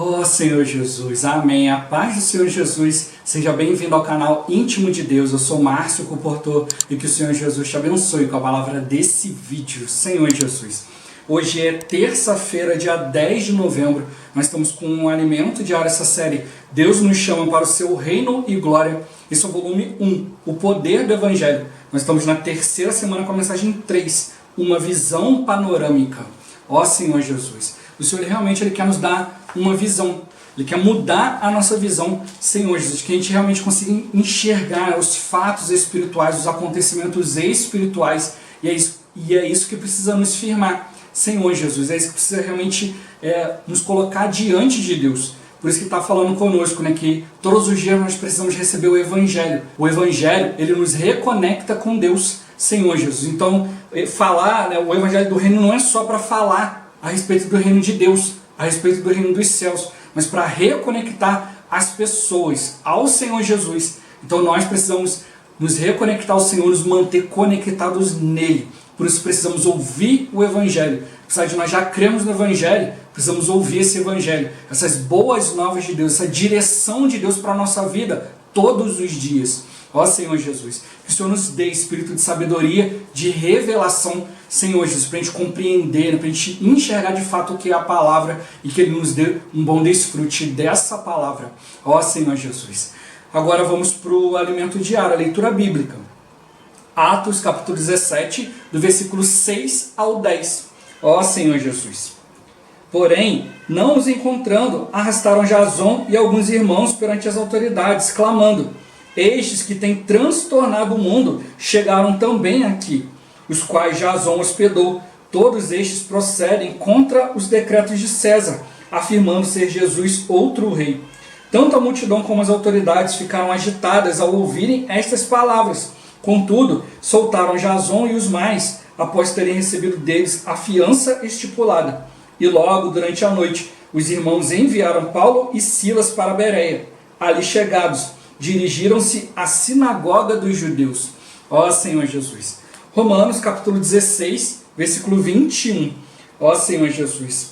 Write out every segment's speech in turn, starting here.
Oh Senhor Jesus, amém. A paz do Senhor Jesus, seja bem-vindo ao canal Íntimo de Deus. Eu sou Márcio Comportor e que o Senhor Jesus te abençoe com a palavra desse vídeo. Senhor Jesus, hoje é terça-feira, dia 10 de novembro. Nós estamos com um alimento diário, essa série Deus nos chama para o seu reino e glória. Esse é o volume 1, o poder do Evangelho. Nós estamos na terceira semana com a mensagem 3, uma visão panorâmica. Ó Senhor Jesus, o Senhor realmente quer nos dar uma visão. Ele quer mudar a nossa visão, Senhor Jesus, que a gente realmente consiga enxergar os fatos espirituais, os acontecimentos espirituais, e é isso que precisa nos firmar, Senhor Jesus, é isso que precisa realmente nos colocar diante de Deus. Por isso que está falando conosco, né, que todos os dias nós precisamos receber o Evangelho. O Evangelho, ele nos reconecta com Deus, Senhor Jesus. Então, falar, né, o Evangelho do Reino não é só para falar a respeito do Reino de Deus, a respeito do reino dos céus, mas para reconectar as pessoas ao Senhor Jesus. Então nós precisamos nos reconectar ao Senhor, nos manter conectados nele. Por isso precisamos ouvir o Evangelho. Apesar de nós já cremos no Evangelho, precisamos ouvir esse Evangelho, essas boas novas de Deus, essa direção de Deus para a nossa vida todos os dias. Ó Senhor Jesus, que o Senhor nos dê espírito de sabedoria, de revelação, Senhor Jesus, para a gente compreender, para a gente enxergar de fato o que é a palavra e que Ele nos dê um bom desfrute dessa palavra. Ó Senhor Jesus. Agora vamos para o alimento diário, a leitura bíblica. Atos capítulo 17, do versículo 6 ao 10. Ó Senhor Jesus. Porém, não os encontrando, arrastaram Jason e alguns irmãos perante as autoridades, clamando: estes que têm transtornado o mundo chegaram também aqui, os quais Jason hospedou. Todos estes procedem contra os decretos de César, afirmando ser Jesus outro rei. Tanto a multidão como as autoridades ficaram agitadas ao ouvirem estas palavras. Contudo, soltaram Jason e os mais, após terem recebido deles a fiança estipulada. E logo, durante a noite, os irmãos enviaram Paulo e Silas para Bereia. Ali chegados, dirigiram-se à sinagoga dos judeus. Ó Senhor Jesus. Romanos capítulo 16, versículo 21. Ó Senhor Jesus.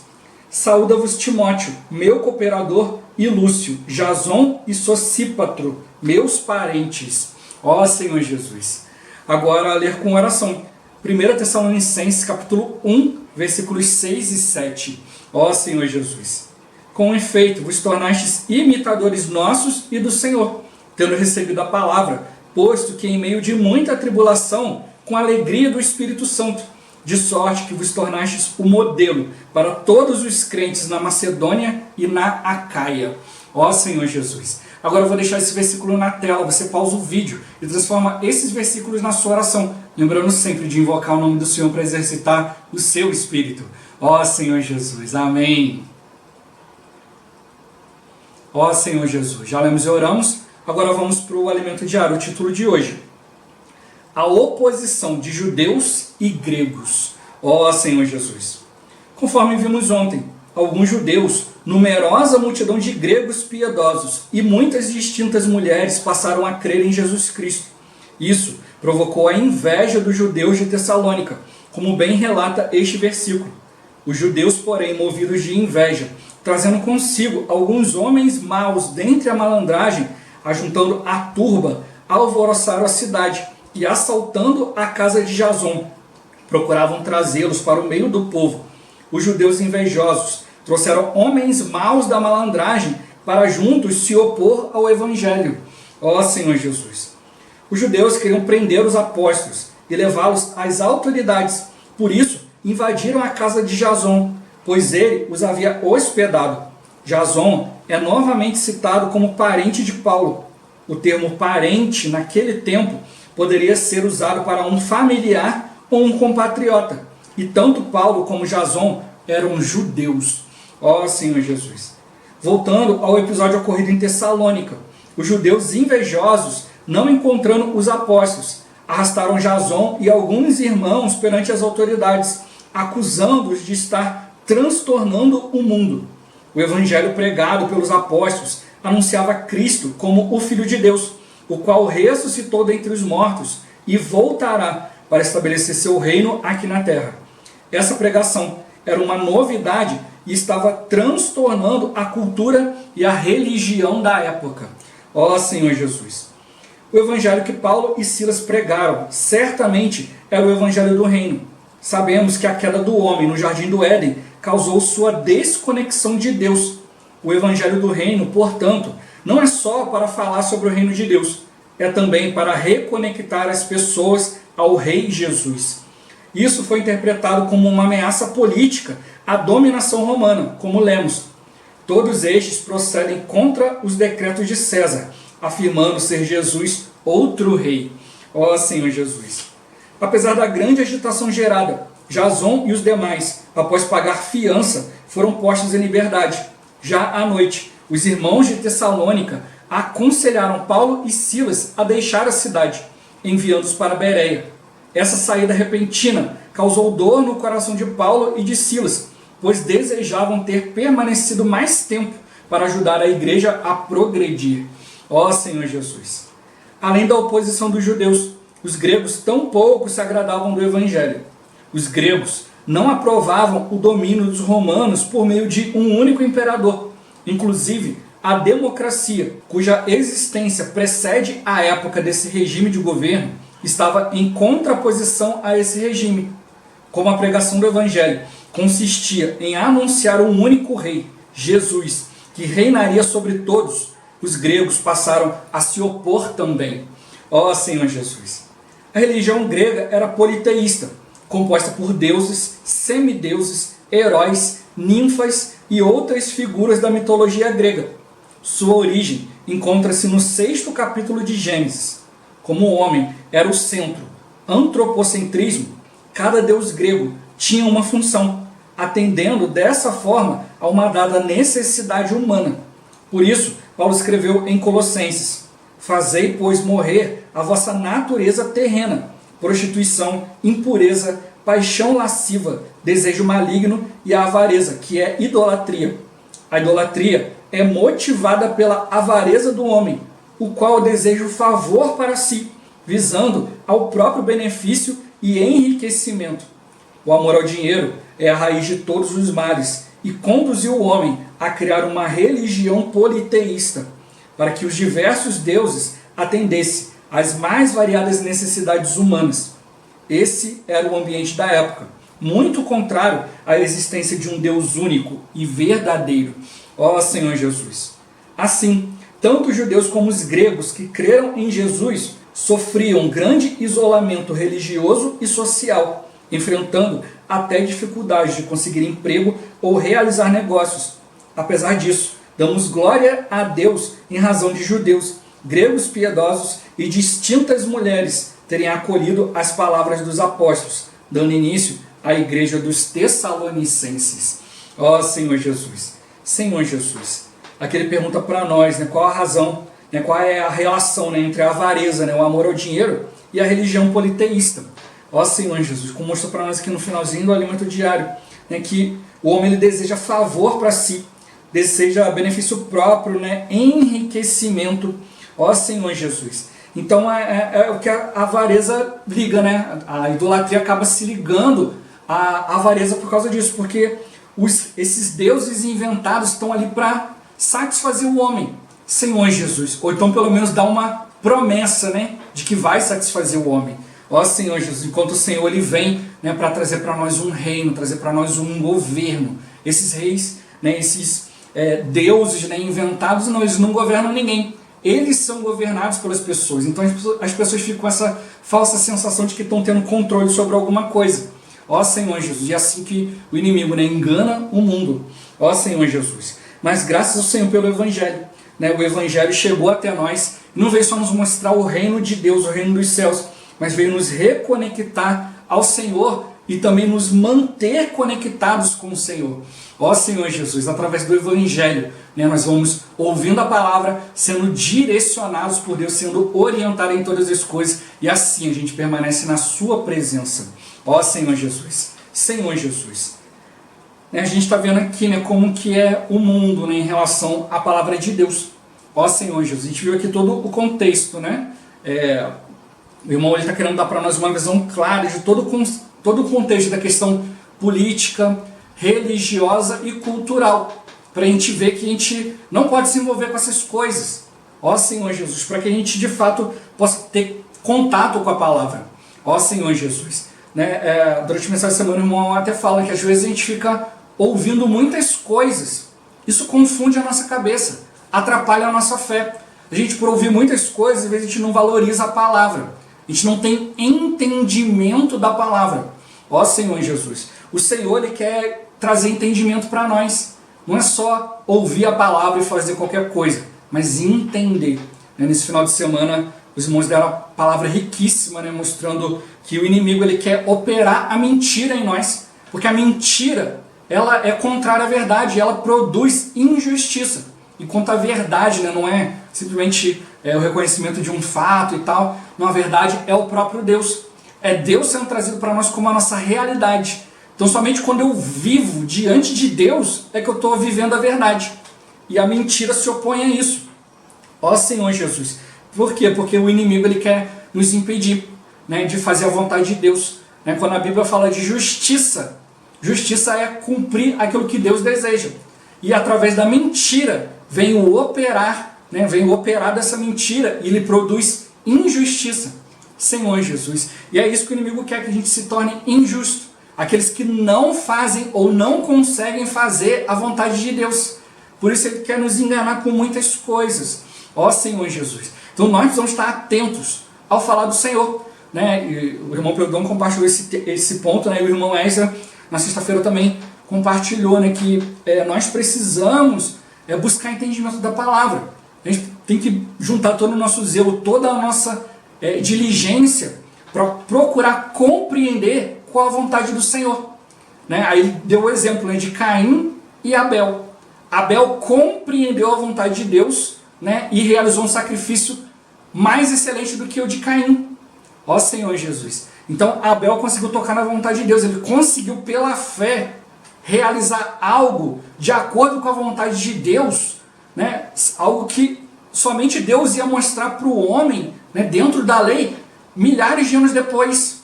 Saúda-vos Timóteo, meu cooperador, e Lúcio, Jason e Sosípatro, meus parentes. Ó Senhor Jesus. Agora a ler com oração. 1 Tessalonicenses capítulo 1, versículos 6 e 7. Ó Senhor Jesus. Com efeito, vos tornastes imitadores nossos e do Senhor, tendo recebido a palavra, posto que em meio de muita tribulação, com a alegria do Espírito Santo, de sorte que vos tornastes o modelo para todos os crentes na Macedônia e na Acaia. Ó Senhor Jesus. Agora eu vou deixar esse versículo na tela, você pausa o vídeo e transforma esses versículos na sua oração, lembrando sempre de invocar o nome do Senhor para exercitar o seu Espírito. Ó Senhor Jesus. Amém. Ó Senhor Jesus. Já lemos e oramos. Agora vamos para o alimento diário, o título de hoje. A oposição de judeus e gregos. Ó Senhor Jesus. Conforme vimos ontem, alguns judeus, numerosa multidão de gregos piedosos e muitas distintas mulheres passaram a crer em Jesus Cristo. Isso provocou a inveja dos judeus de Tessalônica, como bem relata este versículo. Os judeus, porém, movidos de inveja, trazendo consigo alguns homens maus dentre a malandragem, ajuntando a turba, alvoroçaram a cidade e, assaltando a casa de Jason, procuravam trazê-los para o meio do povo. Os judeus invejosos trouxeram homens maus da malandragem para juntos se opor ao Evangelho. Ó Senhor Jesus. Os judeus queriam prender os apóstolos e levá-los às autoridades. Por isso, invadiram a casa de Jason, pois ele os havia hospedado. Jason é novamente citado como parente de Paulo. O termo parente, naquele tempo, poderia ser usado para um familiar ou um compatriota. E tanto Paulo como Jason eram judeus. Ó Senhor Jesus. Voltando ao episódio ocorrido em Tessalônica, os judeus invejosos, não encontrando os apóstolos, arrastaram Jason e alguns irmãos perante as autoridades, acusando-os de estar transtornando o mundo. O evangelho pregado pelos apóstolos anunciava Cristo como o Filho de Deus, o qual ressuscitou dentre os mortos e voltará para estabelecer seu reino aqui na terra. Essa pregação era uma novidade e estava transtornando a cultura e a religião da época. Ó Senhor Jesus! O evangelho que Paulo e Silas pregaram certamente era o evangelho do reino. Sabemos que a queda do homem no jardim do Éden causou sua desconexão de Deus. O evangelho do reino, portanto, não é só para falar sobre o reino de Deus, é também para reconectar as pessoas ao Rei Jesus. Isso foi interpretado como uma ameaça política à dominação romana, como lemos. Todos estes procedem contra os decretos de César, afirmando ser Jesus outro rei. Ó Senhor Jesus! Apesar da grande agitação gerada, Jason e os demais, após pagar fiança, foram postos em liberdade. Já à noite, os irmãos de Tessalônica aconselharam Paulo e Silas a deixar a cidade, enviando-os para Bereia. Essa saída repentina causou dor no coração de Paulo e de Silas, pois desejavam ter permanecido mais tempo para ajudar a igreja a progredir. Ó Senhor Jesus! Além da oposição dos judeus, os gregos tampouco se agradavam do evangelho. Os gregos não aprovavam o domínio dos romanos por meio de um único imperador. Inclusive, a democracia, cuja existência precede a época desse regime de governo, estava em contraposição a esse regime. Como a pregação do evangelho consistia em anunciar um único rei, Jesus, que reinaria sobre todos, os gregos passaram a se opor também. Ó Senhor Jesus! A religião grega era politeísta, composta por deuses, semideuses, heróis, ninfas e outras figuras da mitologia grega. Sua origem encontra-se no 6º capítulo de Gênesis. Como o homem era o centro, antropocentrismo, cada deus grego tinha uma função, atendendo dessa forma a uma dada necessidade humana. Por isso, Paulo escreveu em Colossenses: fazei, pois, morrer a vossa natureza terrena, prostituição, impureza, paixão lasciva, desejo maligno e a avareza, que é idolatria. A idolatria é motivada pela avareza do homem, o qual deseja o favor para si, visando ao próprio benefício e enriquecimento. O amor ao dinheiro é a raiz de todos os males e conduziu o homem a criar uma religião politeísta, para que os diversos deuses atendessem às mais variadas necessidades humanas. Esse era o ambiente da época, muito contrário à existência de um Deus único e verdadeiro. Ó Senhor Jesus! Assim, tanto os judeus como os gregos que creram em Jesus sofriam grande isolamento religioso e social, enfrentando até dificuldades de conseguir emprego ou realizar negócios. Apesar disso, damos glória a Deus em razão de judeus, gregos piedosos e distintas mulheres terem acolhido as palavras dos apóstolos, dando início à igreja dos Tessalonicenses. Ó Senhor Jesus! Senhor Jesus! Aqui ele pergunta para nós, qual a razão, qual é a relação entre a avareza, o amor ao dinheiro, e a religião politeísta. Ó Senhor Jesus, como mostrou para nós aqui no finalzinho do alimento diário, que o homem ele deseja favor para si, deseja benefício próprio, enriquecimento. Ó Senhor Jesus! Então é o que a avareza liga, a idolatria acaba se ligando à avareza por causa disso, porque esses deuses inventados estão ali para satisfazer o homem. Senhor Jesus, ou então pelo menos dá uma promessa, de que vai satisfazer o homem. Ó Senhor Jesus, enquanto o Senhor ele vem, para trazer para nós um reino, trazer para nós um governo. Esses reis, esses deuses inventados, não, eles não governam ninguém. Eles são governados pelas pessoas. Então as pessoas ficam com essa falsa sensação de que estão tendo controle sobre alguma coisa. Ó Senhor Jesus, e é assim que o inimigo engana o mundo. Ó Senhor Jesus. Mas graças ao Senhor pelo Evangelho. O Evangelho chegou até nós, não veio só nos mostrar o reino de Deus, o reino dos céus, mas veio nos reconectar ao Senhor e também nos manter conectados com o Senhor. Ó Senhor Jesus, através do Evangelho, nós vamos ouvindo a palavra, sendo direcionados por Deus, sendo orientados em todas as coisas, e assim a gente permanece na sua presença. Ó Senhor Jesus, Senhor Jesus. A gente está vendo aqui como que é o mundo em relação à palavra de Deus. Ó Senhor Jesus, a gente viu aqui todo o contexto, o irmão está querendo dar para nós uma visão clara de todo o contexto da questão política, religiosa e cultural, para a gente ver que a gente não pode se envolver com essas coisas. Ó Senhor Jesus, para que a gente de fato possa ter contato com a palavra. Ó Senhor Jesus. Durante a mensagem da semana, o irmão até fala que às vezes a gente fica ouvindo muitas coisas. Isso confunde a nossa cabeça, atrapalha a nossa fé. A gente, por ouvir muitas coisas, às vezes a gente não valoriza a palavra. A gente não tem entendimento da palavra. Ó Senhor Jesus. O Senhor, Ele quer trazer entendimento para nós. Não é só ouvir a palavra e fazer qualquer coisa, mas entender. Nesse final de semana, os irmãos deram uma palavra riquíssima, mostrando que o inimigo ele quer operar a mentira em nós, porque a mentira ela é contrária à verdade, ela produz injustiça. Enquanto a verdade não é simplesmente o reconhecimento de um fato e tal, não, a verdade é o próprio Deus. É Deus sendo trazido para nós como a nossa realidade. Então somente quando eu vivo diante de Deus é que eu estou vivendo a verdade. E a mentira se opõe a isso. Ó Senhor Jesus. Por quê? Porque o inimigo ele quer nos impedir de fazer a vontade de Deus. Quando a Bíblia fala de justiça, justiça é cumprir aquilo que Deus deseja. E através da mentira vem o operar, vem o operar dessa mentira e ele produz injustiça. Senhor Jesus. E é isso que o inimigo quer, que a gente se torne injusto. Aqueles que não fazem ou não conseguem fazer a vontade de Deus. Por isso ele quer nos enganar com muitas coisas. Ó Senhor Jesus. Então nós precisamos estar atentos ao falar do Senhor. E o irmão Peudão compartilhou esse ponto, e o irmão Ezra na sexta-feira também compartilhou que nós precisamos buscar entendimento da palavra. A gente tem que juntar todo o nosso zelo, toda a nossa diligência para procurar compreender qual a vontade do Senhor. Aí ele deu o exemplo de Caim e Abel. Abel compreendeu a vontade de Deus e realizou um sacrifício mais excelente do que o de Caim. Ó Senhor Jesus. Então Abel conseguiu tocar na vontade de Deus. Ele conseguiu pela fé realizar algo de acordo com a vontade de Deus. Algo que somente Deus ia mostrar para o homem dentro da lei milhares de anos depois.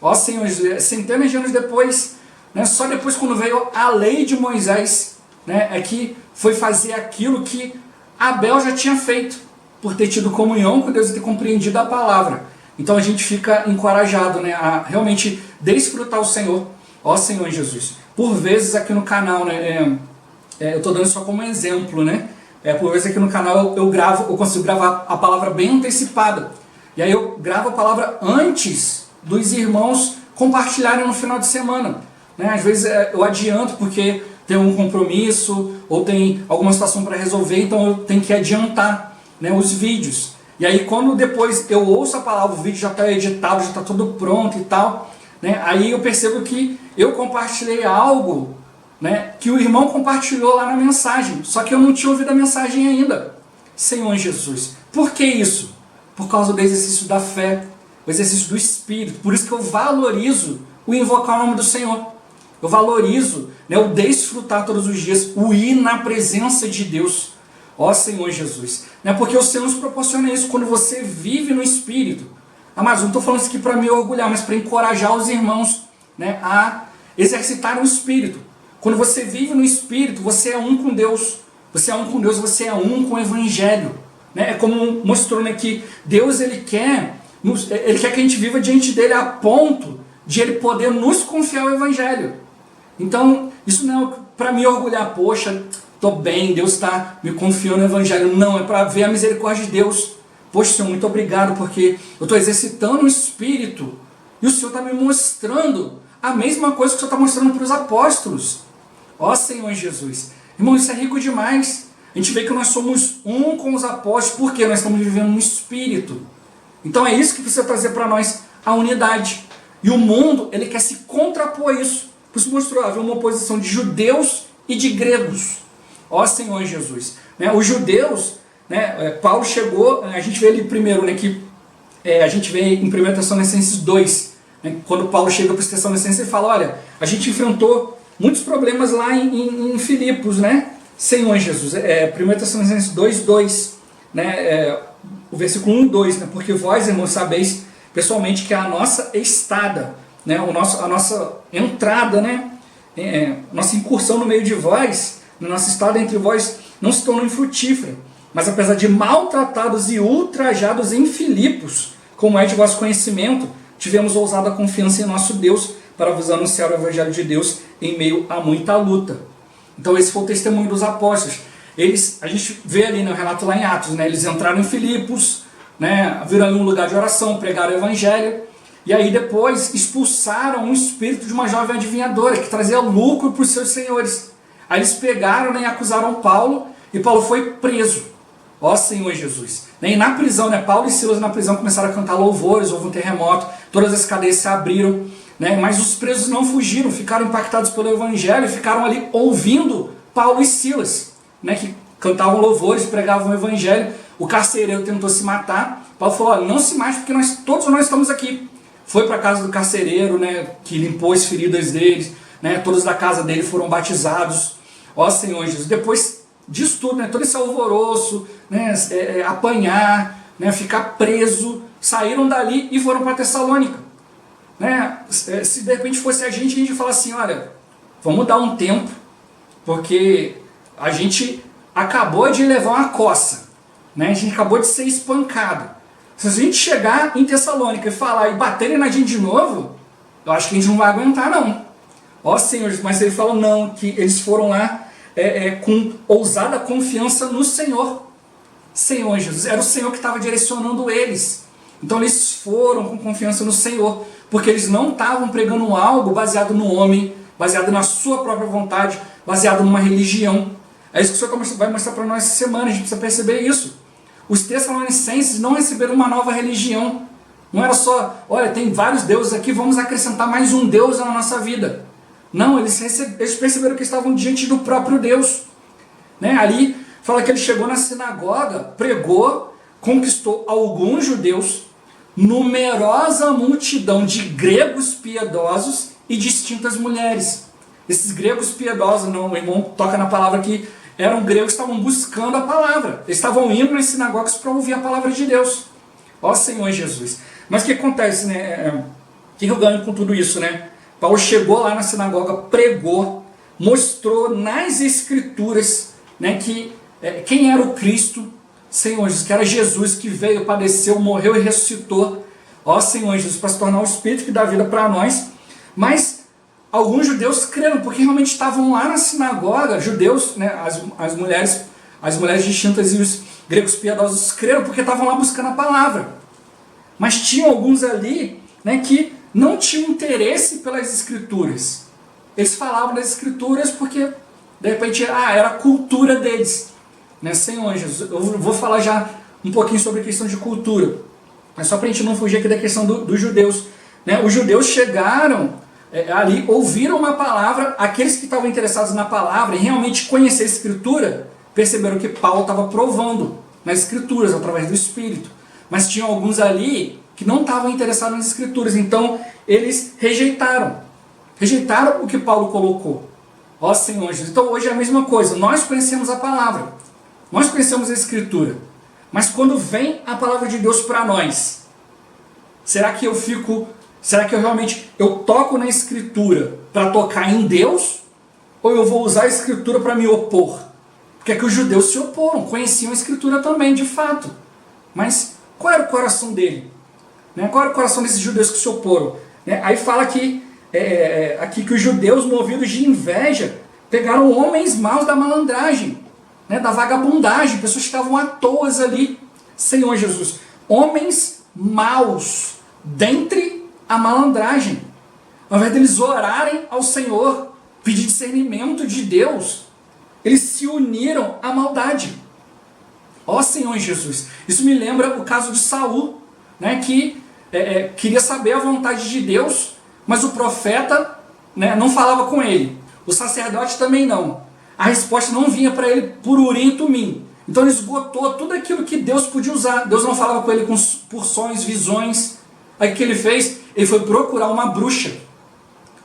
Ó Senhor Jesus, centenas de anos depois, só depois quando veio a lei de Moisés, é que foi fazer aquilo que Abel já tinha feito, por ter tido comunhão com Deus e ter compreendido a palavra. Então a gente fica encorajado a realmente desfrutar o Senhor, ó Senhor Jesus. Por vezes aqui no canal, eu estou dando só como exemplo, por vezes aqui no canal eu consigo gravar a palavra bem antecipada. E aí eu gravo a palavra antes dos irmãos compartilharem no final de semana. Às vezes eu adianto porque tem um compromisso ou tem alguma situação para resolver, então eu tenho que adiantar os vídeos. E aí quando depois eu ouço a palavra, o vídeo já está editado, já está tudo pronto e tal, aí eu percebo que eu compartilhei algo que o irmão compartilhou lá na mensagem, só que eu não tinha ouvido a mensagem ainda. Senhor Jesus. Por que isso? Por causa do exercício da fé, o exercício do Espírito. Por isso que eu valorizo o invocar o nome do Senhor. Eu valorizo o desfrutar todos os dias, o ir na presença de Deus. Ó Senhor Jesus. Porque o Senhor nos proporciona isso quando você vive no Espírito. Mas não estou falando isso aqui para me orgulhar, mas para encorajar os irmãos a exercitarem o Espírito. Quando você vive no Espírito, você é um com Deus. Você é um com Deus, você é um com o Evangelho. É como mostrou que Deus ele quer que a gente viva diante dele a ponto de ele poder nos confiar o Evangelho. Então, isso não é para me orgulhar, poxa, estou bem, Deus está me confiando no Evangelho. Não, é para ver a misericórdia de Deus. Poxa, Senhor, muito obrigado, porque eu estou exercitando o Espírito e o Senhor está me mostrando a mesma coisa que o Senhor está mostrando para os apóstolos. Ó Senhor Jesus. Irmão, isso é rico demais. A gente vê que nós somos um com os apóstolos, porque nós estamos vivendo no Espírito. Então é isso que precisa trazer para nós a unidade. E o mundo, ele quer se contrapor a isso. Por isso mostrou, havia uma oposição de judeus e de gregos. Ó Senhor Jesus. Os judeus, Paulo chegou, a gente vê ali primeiro, que a gente vê em 1 Tessalonicenses 2, quando Paulo chega para os Tessalonicenses e fala, olha, a gente enfrentou muitos problemas lá em Filipos, Senhor Jesus. 1 Tessalonicenses 2, 2, o versículo 1 e 2, porque vós, irmãos, sabeis pessoalmente que a nossa estada, a nossa entrada nossa incursão no meio de vós, no nosso estado entre vós, não se tornou infrutífera. Mas apesar de maltratados e ultrajados em Filipos, como é de vosso conhecimento, tivemos ousada confiança em nosso Deus para vos anunciar o Evangelho de Deus em meio a muita luta. Então esse foi o testemunho dos apóstolos. A gente vê ali no relato lá em Atos, né? Eles entraram em Filipos, né? Viram ali um lugar de oração, pregaram o Evangelho, e aí depois expulsaram um espírito de uma jovem adivinhadora que trazia lucro para os seus senhores. Aí eles pegaram, né, e acusaram Paulo, e Paulo foi preso. Ó Senhor Jesus. E na prisão, né, Paulo e Silas na prisão começaram a cantar louvores, houve um terremoto, todas as cadeias se abriram, né, mas os presos não fugiram, ficaram impactados pelo Evangelho e ficaram ali ouvindo Paulo e Silas, né, que cantavam louvores, pregavam o Evangelho. O carcereiro tentou se matar. Paulo falou: não se mate, porque todos nós estamos aqui. Foi para a casa do carcereiro, né, que limpou as feridas deles, né, todos da casa dele foram batizados. Ó Senhor Jesus. Depois disso tudo, né, todo esse alvoroço, né, apanhar, né, ficar preso, saíram dali e foram para Tessalônica. Né? Se de repente fosse a gente fala assim: olha, vamos dar um tempo, porque a gente acabou de levar uma coça, né? A gente acabou de ser espancado. Se a gente chegar em Tessalônica e falar e baterem na gente de novo, eu acho que a gente não vai aguentar, não. Ó Senhor, mas ele falou não, que eles foram lá com ousada confiança no Senhor. Senhor Jesus, era o Senhor que estava direcionando eles. Então eles foram com confiança no Senhor, porque eles não estavam pregando algo baseado no homem, baseado na sua própria vontade, baseado numa religião. É isso que o Senhor vai mostrar para nós essa semana, a gente precisa perceber isso. Os tessalonicenses não receberam uma nova religião. Não era só, olha, tem vários deuses aqui, vamos acrescentar mais um Deus na nossa vida. Não, eles perceberam que estavam diante do próprio Deus. Né? Ali fala que ele chegou na sinagoga, pregou, conquistou alguns judeus, numerosa multidão de gregos piedosos e distintas mulheres. Esses gregos piedosos, não, o irmão toca na palavra aqui, eram gregos que estavam buscando a palavra. Eles estavam indo nas sinagogas para ouvir a palavra de Deus. Ó Senhor Jesus. Mas o que acontece, né? O que eu ganho com tudo isso, né? Paulo chegou lá na sinagoga, pregou, mostrou nas escrituras, né, que quem era o Cristo, Senhor Jesus, que era Jesus que veio, padeceu, morreu e ressuscitou. Ó Senhor Jesus, para se tornar o Espírito que dá vida para nós. Mas alguns judeus creram, porque realmente estavam lá na sinagoga, judeus, né, as mulheres distintas e os gregos piedosos creram, porque estavam lá buscando a palavra. Mas tinham alguns ali, né, que não tinham interesse pelas escrituras. Eles falavam das escrituras porque, de repente, era a cultura deles. Né? Senhor Jesus, eu vou falar já um pouquinho sobre a questão de cultura. Mas só para a gente não fugir aqui da questão dos judeus. Né? Os judeus chegaram ali, ouviram uma palavra, aqueles que estavam interessados na palavra e realmente conhecer a escritura, perceberam que Paulo estava provando nas escrituras, através do Espírito. Mas tinham alguns ali que não estavam interessados nas escrituras, então eles rejeitaram o que Paulo colocou. Ó Senhor Jesus. Então hoje é a mesma coisa, nós conhecemos a palavra, nós conhecemos a escritura, mas quando vem a palavra de Deus para nós, será que eu realmente toco na escritura para tocar em Deus, ou eu vou usar a escritura para me opor? Porque é que os judeus se oporam, conheciam a escritura também, de fato, mas qual era o coração dele? Qual era o coração desses judeus que se oporam? Aí fala aqui que os judeus, movidos de inveja, pegaram homens maus da malandragem, da vagabundagem, pessoas que estavam à toa ali. Senhor Jesus, homens maus dentre a malandragem. Ao invés deles orarem ao Senhor, pedir discernimento de Deus, eles se uniram à maldade. Ó Senhor Jesus, isso me lembra o caso de Saul, que queria saber a vontade de Deus, mas o profeta não falava com ele, o sacerdote também não. A resposta não vinha para ele por Urim e Tumim. Então ele esgotou tudo aquilo que Deus podia usar. Deus não falava com ele por sonhos, visões. Aí o que ele fez? Ele foi procurar uma bruxa.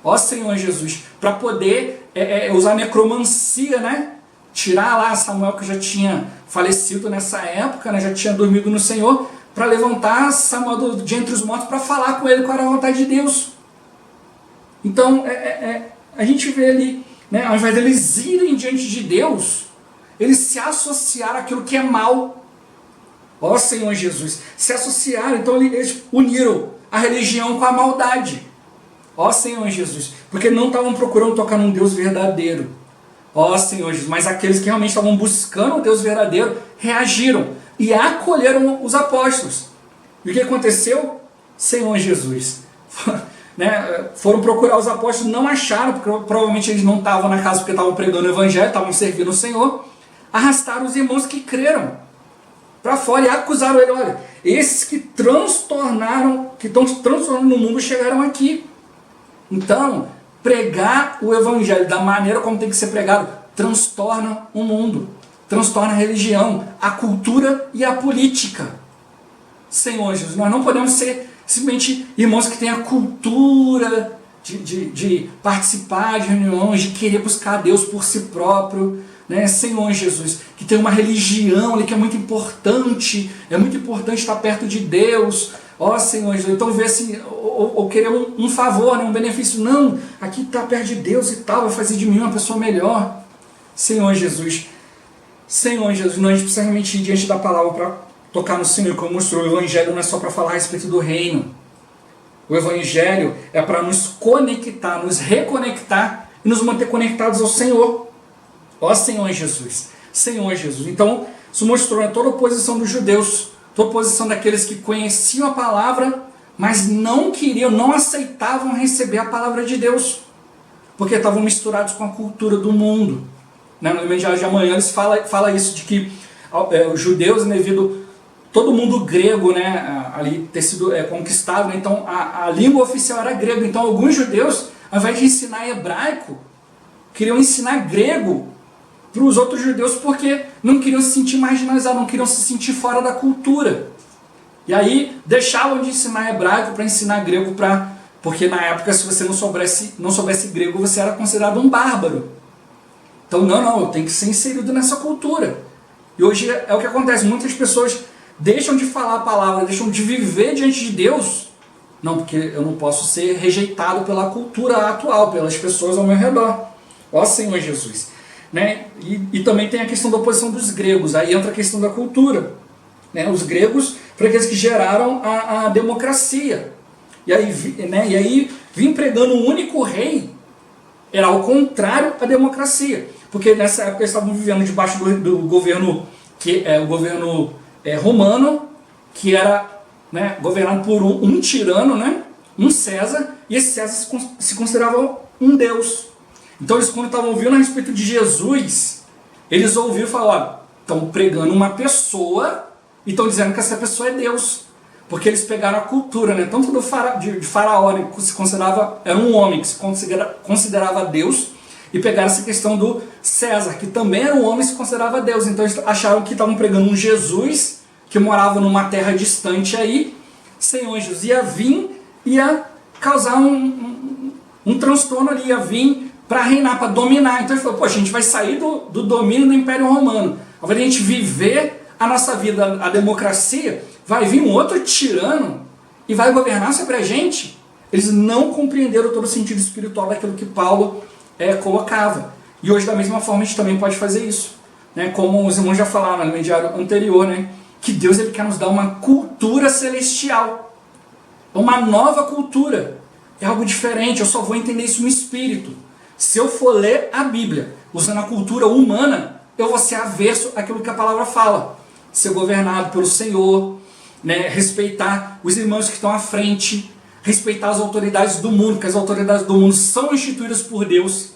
Ó Senhor Jesus, para poder usar necromancia, tirar lá Samuel, que já tinha falecido nessa época, já tinha dormido no Senhor, para levantar Samuel de entre os mortos para falar com ele qual era a vontade de Deus. Então, a gente vê ali, né, ao invés deles irem diante de Deus, eles se associaram àquilo que é mal. Ó Senhor Jesus, se associaram, então eles uniram a religião com a maldade. Ó Senhor Jesus, porque não estavam procurando tocar num Deus verdadeiro. Ó Senhor Jesus, mas aqueles que realmente estavam buscando o Deus verdadeiro reagiram e acolheram os apóstolos. E o que aconteceu? Senhor Jesus, né, foram procurar os apóstolos, não acharam, porque provavelmente eles não estavam na casa porque estavam pregando o evangelho, estavam servindo o Senhor. Arrastaram os irmãos que creram para fora e acusaram ele. Olha, esses que transtornaram, que estão transtornando no mundo, chegaram aqui. Então, pregar o evangelho da maneira como tem que ser pregado transtorna o mundo, transtorna a religião, a cultura e a política. Senhor Jesus, nós não podemos ser simplesmente irmãos que têm a cultura de participar de reuniões, de querer buscar a Deus por si próprio, né? Senhor Jesus, que tem uma religião ali que é muito importante estar perto de Deus. Ó Senhor Jesus, então vê assim, ou querer um favor, né, um benefício, não, aqui está perto de Deus e tal, vai fazer de mim uma pessoa melhor. Senhor Jesus, nós precisamos realmente ir diante da palavra para tocar no Senhor, como mostrou. O Evangelho não é só para falar a respeito do reino. O Evangelho é para nos conectar, nos reconectar e nos manter conectados ao Senhor. Ó Senhor Jesus, Senhor Jesus. Então, isso mostrou toda a oposição dos judeus, toda a oposição daqueles que conheciam a palavra, mas não queriam, não aceitavam receber a palavra de Deus, porque estavam misturados com a cultura do mundo. No Evangelho de amanhã eles falam isso, de que os judeus, devido todo mundo grego, né, ali ter sido conquistado, né, então a língua oficial era grego. Então alguns judeus, ao invés de ensinar hebraico, queriam ensinar grego para os outros judeus, porque não queriam se sentir marginalizados, não queriam se sentir fora da cultura. E aí deixavam de ensinar hebraico para ensinar grego, porque na época, se você não soubesse grego, você era considerado um bárbaro. Então não, tem que ser inserido nessa cultura. E hoje é o que acontece, muitas pessoas deixam de falar a palavra, deixam de viver diante de Deus. Não, porque eu não posso ser rejeitado pela cultura atual, pelas pessoas ao meu redor. Ó Senhor Jesus. Né? E também tem a questão da oposição dos gregos, aí entra a questão da cultura. Né? Os gregos foram aqueles que geraram a democracia. E aí vim pregando um único rei, era ao contrário à democracia. Porque nessa época eles estavam vivendo debaixo do governo, que é o governo romano, que era, né, governado por um tirano, né, um César, e esse César se considerava um deus. Então eles, quando estavam ouvindo a respeito de Jesus, eles ouviram falar, olha, estão pregando uma pessoa e estão dizendo que essa pessoa é Deus. Porque eles pegaram a cultura, né, tanto de Faraó, né, que se considerava, era um homem que se considerava Deus, e pegaram essa questão do César, que também era um homem e se considerava Deus. Então eles acharam que estavam pregando um Jesus que morava numa terra distante aí, Senhor Jesus, ia causar um transtorno ali, ia vir para reinar, para dominar. Então ele falou, poxa, a gente vai sair do domínio do Império Romano, ao invés de a gente viver a nossa vida, a democracia, vai vir um outro tirano e vai governar sobre a gente. Eles não compreenderam todo o sentido espiritual daquilo que Paulo colocava. E hoje, da mesma forma, a gente também pode fazer isso. Né? Como os irmãos já falaram no mediário anterior, né? Que Deus ele quer nos dar uma cultura celestial. Uma nova cultura. É algo diferente, eu só vou entender isso no espírito. Se eu for ler a Bíblia usando a cultura humana, eu vou ser averso àquilo que a palavra fala. Ser governado pelo Senhor, né? Respeitar os irmãos que estão à frente, respeitar as autoridades do mundo, porque as autoridades do mundo são instituídas por Deus.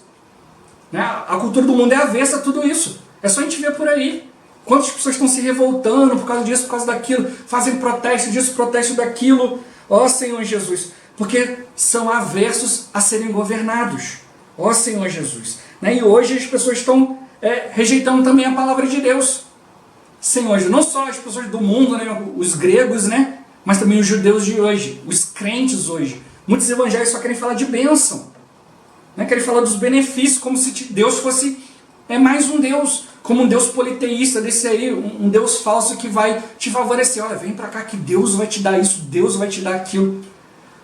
Né? A cultura do mundo é avessa a tudo isso. É só a gente ver por aí. Quantas pessoas estão se revoltando por causa disso, por causa daquilo, fazem protesto disso, protesto daquilo. Ó Senhor Jesus, porque são aversos a serem governados. Ó Senhor Jesus. Né? E hoje as pessoas estão rejeitando também a palavra de Deus. Senhor Jesus, não só as pessoas do mundo, né? Os gregos, né? Mas também os judeus de hoje, os crentes hoje. Muitos evangelhos só querem falar de bênção. Né? Querem falar dos benefícios, como se Deus fosse mais um Deus, como um Deus politeísta desse aí, um Deus falso que vai te favorecer. Olha, vem para cá que Deus vai te dar isso, Deus vai te dar aquilo.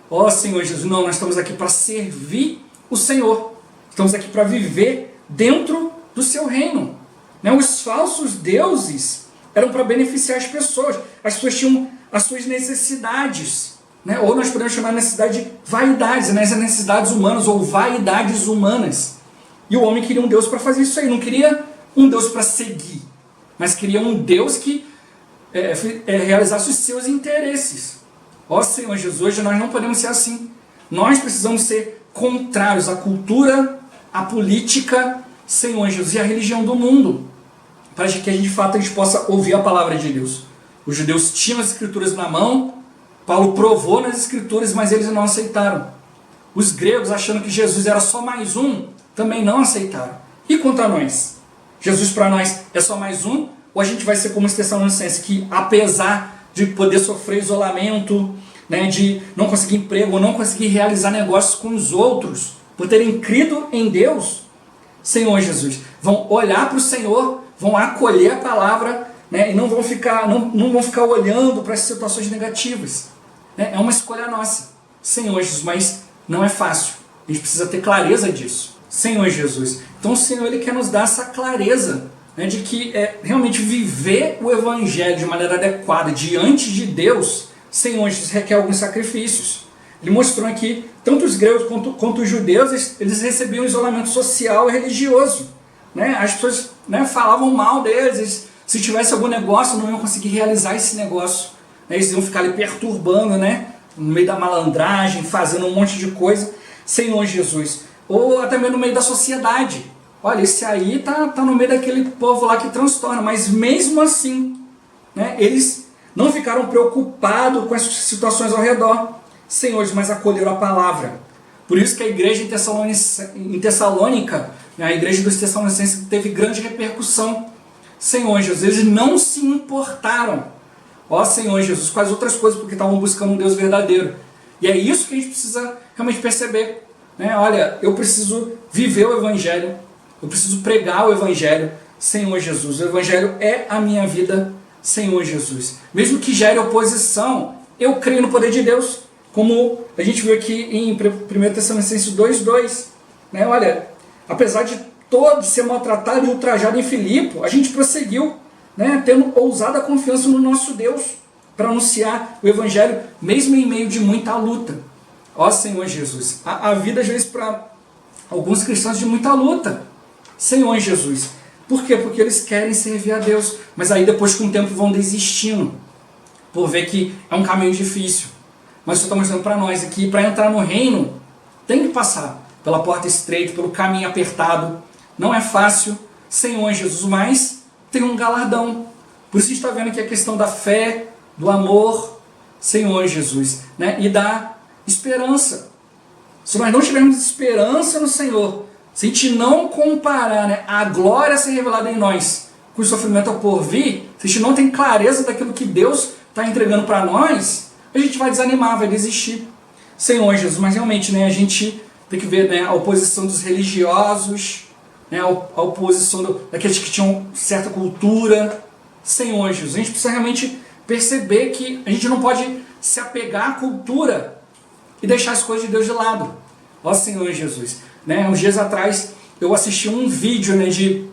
Ó Senhor Jesus, não, nós estamos aqui para servir o Senhor. estamos aqui para viver dentro do seu reino. Né? Os falsos deuses eram para beneficiar as pessoas tinham as suas necessidades, né? Ou nós podemos chamar de necessidade de vaidades, né? As necessidades humanas ou vaidades humanas. E o homem queria um Deus para fazer isso aí, não queria um Deus para seguir, mas queria um Deus que realizasse os seus interesses. Ó Senhor Jesus, hoje nós não podemos ser assim. Nós precisamos ser contrários à cultura, à política, Senhor Jesus, e à religião do mundo, para que a gente, de fato, a gente possa ouvir a palavra de Deus. Os judeus tinham as escrituras na mão, Paulo provou nas escrituras, mas eles não aceitaram. Os gregos, achando que Jesus era só mais um, também não aceitaram. E quanto a nós? Jesus para nós é só mais um? Ou a gente vai ser como os Tessalonicenses, que apesar de poder sofrer isolamento, né, de não conseguir emprego, ou não conseguir realizar negócios com os outros, por terem crido em Deus, Senhor Jesus, vão olhar para o Senhor, vão acolher a palavra, né, e não vão ficar olhando para as situações negativas. Né? É uma escolha nossa, Senhor Jesus, mas não é fácil. A gente precisa ter clareza disso. Senhor Jesus. Então o Senhor, Ele quer nos dar essa clareza, né, de que realmente viver o Evangelho de maneira adequada diante de Deus, Senhor Jesus, requer alguns sacrifícios. Ele mostrou aqui, tanto os gregos quanto os judeus, eles recebiam isolamento social e religioso. Né? As pessoas, né, falavam mal deles, se tivesse algum negócio não iam conseguir realizar esse negócio. Né? Eles iam ficar ali perturbando, né, no meio da malandragem, fazendo um monte de coisa. Senhor Jesus. Ou até mesmo no meio da sociedade. Olha, esse aí tá no meio daquele povo lá que transtorna, mas mesmo assim, né, eles não ficaram preocupados com as situações ao redor. Senhor, mas acolheram a palavra. Por isso que a igreja em Tessalônica, né, a igreja dos Tessalonicenses, teve grande repercussão. Senhor Jesus, eles não se importaram, ó Senhor Jesus, com as outras coisas, porque estavam buscando um Deus verdadeiro. E é isso que a gente precisa realmente perceber. Né? Olha, eu preciso viver o Evangelho, eu preciso pregar o Evangelho, Senhor Jesus. O Evangelho é a minha vida, Senhor Jesus. Mesmo que gere oposição, eu creio no poder de Deus, como a gente viu aqui em 1 Tessalonicenses 2:2. Né? Olha, apesar de todo ser maltratado e ultrajado em Filipe, a gente prosseguiu, né, tendo ousada confiança no nosso Deus, para anunciar o Evangelho, mesmo em meio de muita luta. Ó Senhor Jesus, a vida às vezes para alguns cristãos de muita luta. Senhor Jesus. Por quê? Porque eles querem servir a Deus, mas aí depois com o tempo vão desistindo, por ver que é um caminho difícil. Mas o Senhor está mostrando para nós aqui, para entrar no reino, tem que passar pela porta estreita, pelo caminho apertado. Não é fácil, Senhor Jesus, mas tem um galardão. Por isso a gente está vendo aqui a questão da fé, do amor, Senhor Jesus, né? E da esperança. Se nós não tivermos esperança no Senhor, se a gente não comparar, né, a glória a ser revelada em nós com o sofrimento ao por vir, se a gente não tem clareza daquilo que Deus está entregando para nós, a gente vai desanimar, vai desistir. Senhor Jesus, mas realmente, né, a gente tem que ver, né, a oposição dos religiosos, né, a oposição daqueles que tinham certa cultura. Senhor Jesus, a gente precisa realmente perceber que a gente não pode se apegar à cultura e deixar as coisas de Deus de lado. Ó Senhor Jesus. Né, uns dias atrás eu assisti um vídeo, né, de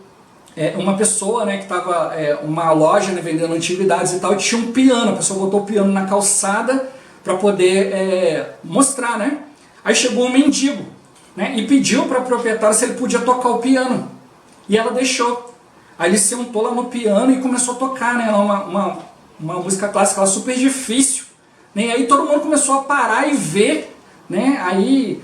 uma pessoa, né, que estava uma loja, né, vendendo antiguidades e tal, e tinha um piano. A pessoa botou o piano na calçada para poder mostrar, né? Aí chegou um mendigo, né, e pediu para a proprietária se ele podia tocar o piano. E ela deixou. Aí ele sentou lá no piano e começou a tocar, né, uma música clássica lá super difícil. Né, e aí todo mundo começou a parar e ver, né? Aí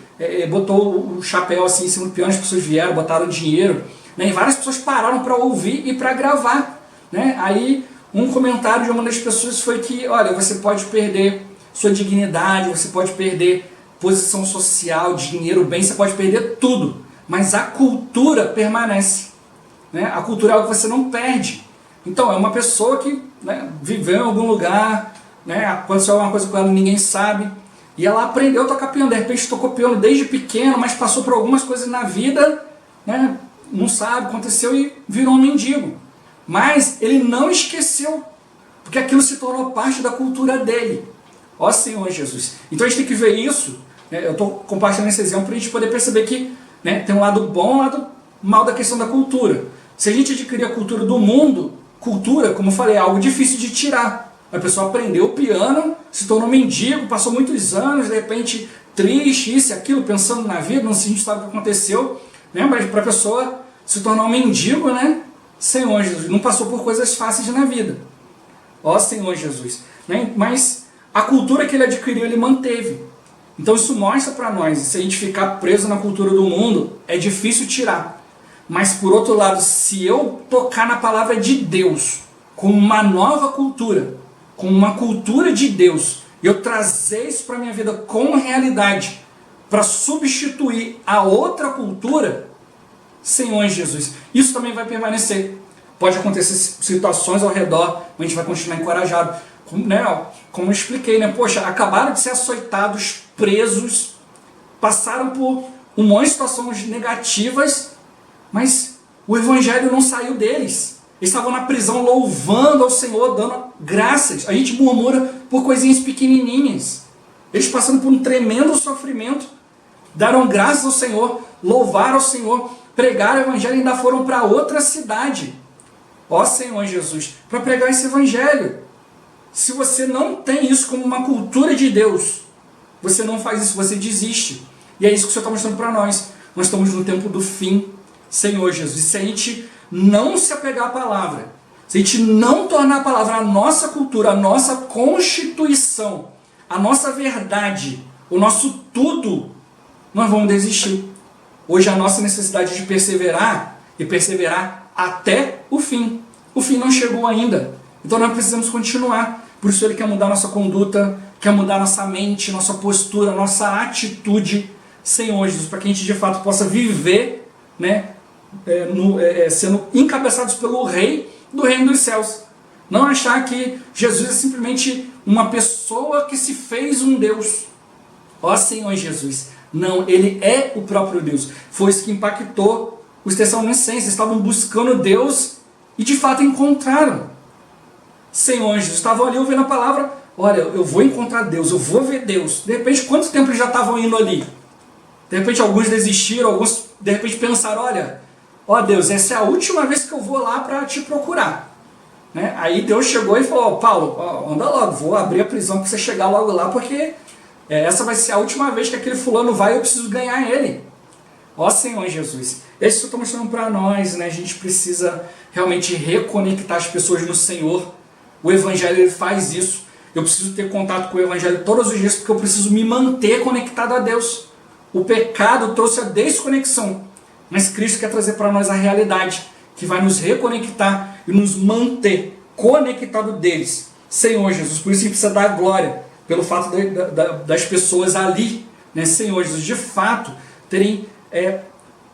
botou o chapéu assim em cima do piano, as pessoas vieram, botaram dinheiro, né? E várias pessoas pararam para ouvir e para gravar, né? Aí um comentário de uma das pessoas foi que, olha, você pode perder sua dignidade, você pode perder posição social, dinheiro, bem, você pode perder tudo, mas a cultura permanece, né? A cultura é algo que você não perde. Então é uma pessoa que, né, viveu em algum lugar, né, aconteceu alguma coisa com ela, ninguém sabe, e ela aprendeu a tocar piano. De repente tocou piano desde pequeno, mas passou por algumas coisas na vida, né, não sabe, aconteceu e virou um mendigo. Mas ele não esqueceu, porque aquilo se tornou parte da cultura dele. Ó Senhor Jesus. Então a gente tem que ver isso, né, eu estou compartilhando esse exemplo para a gente poder perceber que né? Tem um lado bom e um lado mal da questão da cultura. Se a gente adquirir a cultura do mundo, cultura, como eu falei, é algo difícil de tirar. A pessoa aprendeu o piano, se tornou mendigo, passou muitos anos, de repente triste, isso e aquilo, pensando na vida, não se a gente sabe o que aconteceu, né? Mas para a pessoa se tornar um mendigo, né? Senhor Jesus, não passou por coisas fáceis na vida. Ó Senhor Jesus. Né? Mas a cultura que ele adquiriu, ele manteve. Então isso mostra para nós, se a gente ficar preso na cultura do mundo, é difícil tirar. Mas por outro lado, se eu tocar na palavra de Deus, com uma nova cultura, com uma cultura de Deus, e eu trazer isso para a minha vida com realidade, para substituir a outra cultura, Senhor Jesus, isso também vai permanecer. Pode acontecer situações ao redor, mas a gente vai continuar encorajado. Como eu expliquei, né? Poxa, acabaram de ser açoitados, presos, passaram por um monte de situações negativas, mas o evangelho não saiu deles. Eles estavam na prisão louvando ao Senhor, dando graças. A gente murmura por coisinhas pequenininhas. Eles passando por um tremendo sofrimento, deram graças ao Senhor, louvaram ao Senhor, pregaram o evangelho e ainda foram para outra cidade. Ó Senhor Jesus, para pregar esse evangelho. Se você não tem isso como uma cultura de Deus, você não faz isso, você desiste. E é isso que o Senhor está mostrando para nós. Nós estamos no tempo do fim, Senhor Jesus. E se a gente não se apegar à palavra, se a gente não tornar a palavra a nossa cultura, a nossa constituição, a nossa verdade, o nosso tudo, nós vamos desistir. Hoje a nossa necessidade de perseverar e perseverar até o fim. O fim não chegou ainda. Então nós precisamos continuar. Por isso ele quer mudar nossa conduta, quer mudar nossa mente, nossa postura, nossa atitude, Senhor Jesus, para que a gente de fato possa viver, né, sendo encabeçados pelo Rei do Reino dos Céus. Não achar que Jesus é simplesmente uma pessoa que se fez um Deus. Ó Senhor Jesus. Não, ele é o próprio Deus. Foi isso que impactou os tessalonicenses. Estavam buscando Deus e de fato encontraram. Senhor Jesus, estavam ali ouvindo a palavra. Olha, eu vou encontrar Deus, eu vou ver Deus. De repente, quanto tempo eles já estavam indo ali? De repente alguns desistiram, alguns de repente pensaram, olha, ó Deus, essa é a última vez que eu vou lá para te procurar. Né? Aí Deus chegou e falou, Paulo, anda logo, vou abrir a prisão para você chegar logo lá, porque essa vai ser a última vez que aquele fulano vai e eu preciso ganhar ele. Ó Senhor Jesus, esse que eu estou mostrando para nós, né? A gente precisa realmente reconectar as pessoas no Senhor. O Evangelho ele faz isso. Eu preciso ter contato com o Evangelho todos os dias porque eu preciso me manter conectado a Deus. O pecado trouxe a desconexão, mas Cristo quer trazer para nós a realidade que vai nos reconectar e nos manter conectado deles. Senhor Jesus, por isso a gente precisa dar glória pelo fato das pessoas ali, né, Senhor Jesus, de fato terem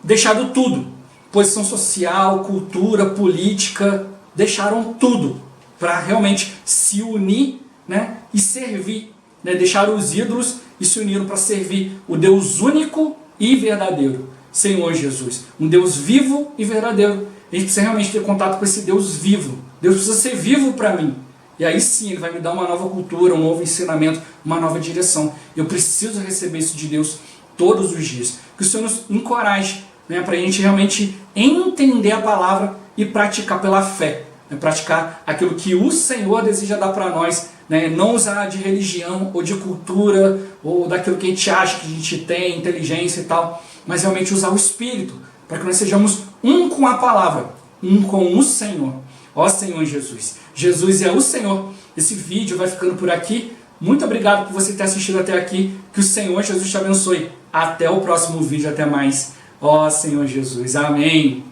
deixado tudo, posição social, cultura, política, deixaram tudo para realmente se unir, né, e servir, né, deixaram os ídolos e se uniram para servir o Deus único e verdadeiro, Senhor Jesus, um Deus vivo e verdadeiro. A gente precisa realmente ter contato com esse Deus vivo. Deus precisa ser vivo para mim. E aí sim, Ele vai me dar uma nova cultura, um novo ensinamento, uma nova direção. Eu preciso receber isso de Deus todos os dias. Que o Senhor nos encoraje, né, para a gente realmente entender a palavra e praticar pela fé. Né, praticar aquilo que o Senhor deseja dar para nós. Né, não usar de religião ou de cultura ou daquilo que a gente acha que a gente tem, inteligência e tal. Mas realmente usar o Espírito, para que nós sejamos um com a palavra, um com o Senhor. Ó Senhor Jesus. Jesus é o Senhor. Esse vídeo vai ficando por aqui. Muito obrigado por você ter assistido até aqui. Que o Senhor Jesus te abençoe. Até o próximo vídeo. Até mais. Ó Senhor Jesus. Amém.